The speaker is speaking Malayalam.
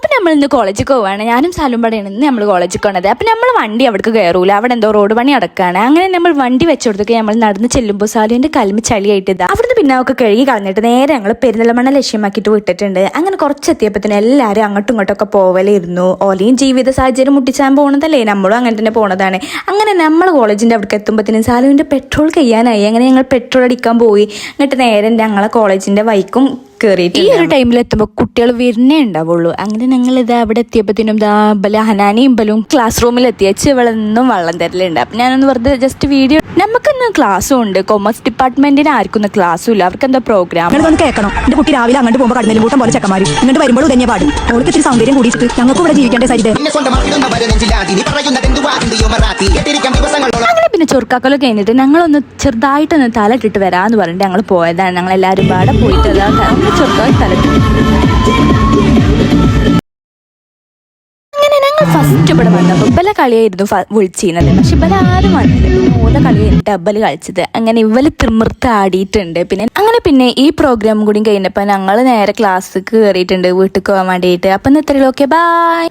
അപ്പം നമ്മൾ ഇന്ന് കോളേജിൽ പോവുകയാണ്. ഞാനും സാലും പടയാണ് ഇന്ന് നമ്മൾ കോളേജിൽ പോകണത്. അപ്പം നമ്മൾ വണ്ടി അവിടേക്ക് കയറൂല, അവിടെ എന്തോ റോഡ് പണി അടക്കാണ്. അങ്ങനെ നമ്മൾ വണ്ടി വെച്ചുകൊടുത്തൊക്കെ നമ്മൾ നടന്ന് ചെല്ലുമ്പോൾ സാലുവിൻ്റെ കൽമി ചളിയായിട്ട് ഇതാ അവിടുന്ന് പിന്നെ ഒക്കെ കഴുകി കളഞ്ഞിട്ട് നേരെ ഞങ്ങൾ പെരുന്തൽമണ്ണ ലക്ഷ്യമാക്കിയിട്ട് വിട്ടിട്ടുണ്ട്. അങ്ങനെ കുറച്ചെത്തിയപ്പോൾ എല്ലാവരും അങ്ങോട്ടും ഇങ്ങോട്ടൊക്കെ പോവലായിരുന്നു. ഓലെയും ജീവിത സാഹചര്യം മുട്ടിച്ചാൻ പോകണതല്ലേ, നമ്മളും അങ്ങനെ തന്നെ പോണതാണ്. അങ്ങനെ നമ്മൾ കോളേജിൻ്റെ അവിടേക്ക് എത്തുമ്പോഴത്തേനും സാലുവിൻ്റെ പെട്രോൾ കഴിയാനായി. അങ്ങനെ ഞങ്ങൾ പെട്രോൾ അടിക്കാൻ പോയി. എന്നിട്ട് നേരെ ഞങ്ങളെ കോളേജിൻ്റെ വൈക്കും കയറിയിട്ട് ഈ ഒരു ടൈമിൽ എത്തുമ്പോൾ കുട്ടികൾ വരുന്നേ ഉണ്ടാവുള്ളൂ. അങ്ങനെ ഞങ്ങൾ ഇത് അവിടെ എത്തിയപ്പോഴത്തേനും ഹനാനിയും ഇമ്പലും ക്ലാസ് റൂമിൽ എത്തിയച്ച് ഇവളൊന്നും വെള്ളം തരലുണ്ട്. അപ്പം ഞാനൊന്ന് വെറുതെ ജസ്റ്റ് വീഡിയോ, നമുക്കിന്ന് ക്ലാസ്സും ഉണ്ട്. കൊമേഴ്സ് ഡിപ്പാർട്ട്മെന്റിന് ആർക്കും ക്ലാസ്സും ഇല്ല, അവർക്ക് എന്താ പ്രോഗ്രാം കേൾക്കണം. എന്റെ കുട്ടി രാവിലെ അങ്ങോട്ട് പോകുമ്പോൾ കടന്നലും കൂട്ടം പോലെ ചെക്കന്മാരും ഇങ്ങോട്ട് വരുമ്പോഴും തന്നെ പാടും. അവൾക്ക് ഇത്തിരി സൗന്ദര്യം കൂടിയിട്ട് ഞങ്ങൾക്ക് ഇവിടെ ജീവിക്കേണ്ട സൈഡ്. അങ്ങനെ പിന്നെ ചൊറുക്കാക്കലൊക്കെ കഴിഞ്ഞിട്ട് ഞങ്ങളൊന്ന് ചെറുതായിട്ടൊന്ന് തലട്ടിട്ട് വരാമെന്ന് പറഞ്ഞിട്ട് ഞങ്ങൾ പോയതാണ്. ഞങ്ങളെല്ലാവരും പാടെ പോയിട്ട് ചെറുതായി തലട്ടിട്ട് ഫസ്റ്റ് ഇവിടെ വന്നപ്പോൾ ഇവലെ കളിയായിരുന്നു വിളിച്ചിരുന്നത്. പക്ഷെ ഇവലെ ആരും വന്നില്ല. പിന്നെ ഓല കളി കഴിഞ്ഞിട്ട് അബ്ബല് കളിച്ചത്. അങ്ങനെ ഇവല് തിമിർത്ത് ആടിയിട്ടുണ്ട്. പിന്നെ ഈ പ്രോഗ്രാം കൂടി കഴിഞ്ഞപ്പോൾ ഞങ്ങൾ നേരെ ക്ലാസ്സിക്ക് കയറിയിട്ടുണ്ട് വീട്ടിൽ പോകാൻ വേണ്ടിയിട്ട്. അപ്പം ഇത്രയും ഓക്കെ, ബൈ.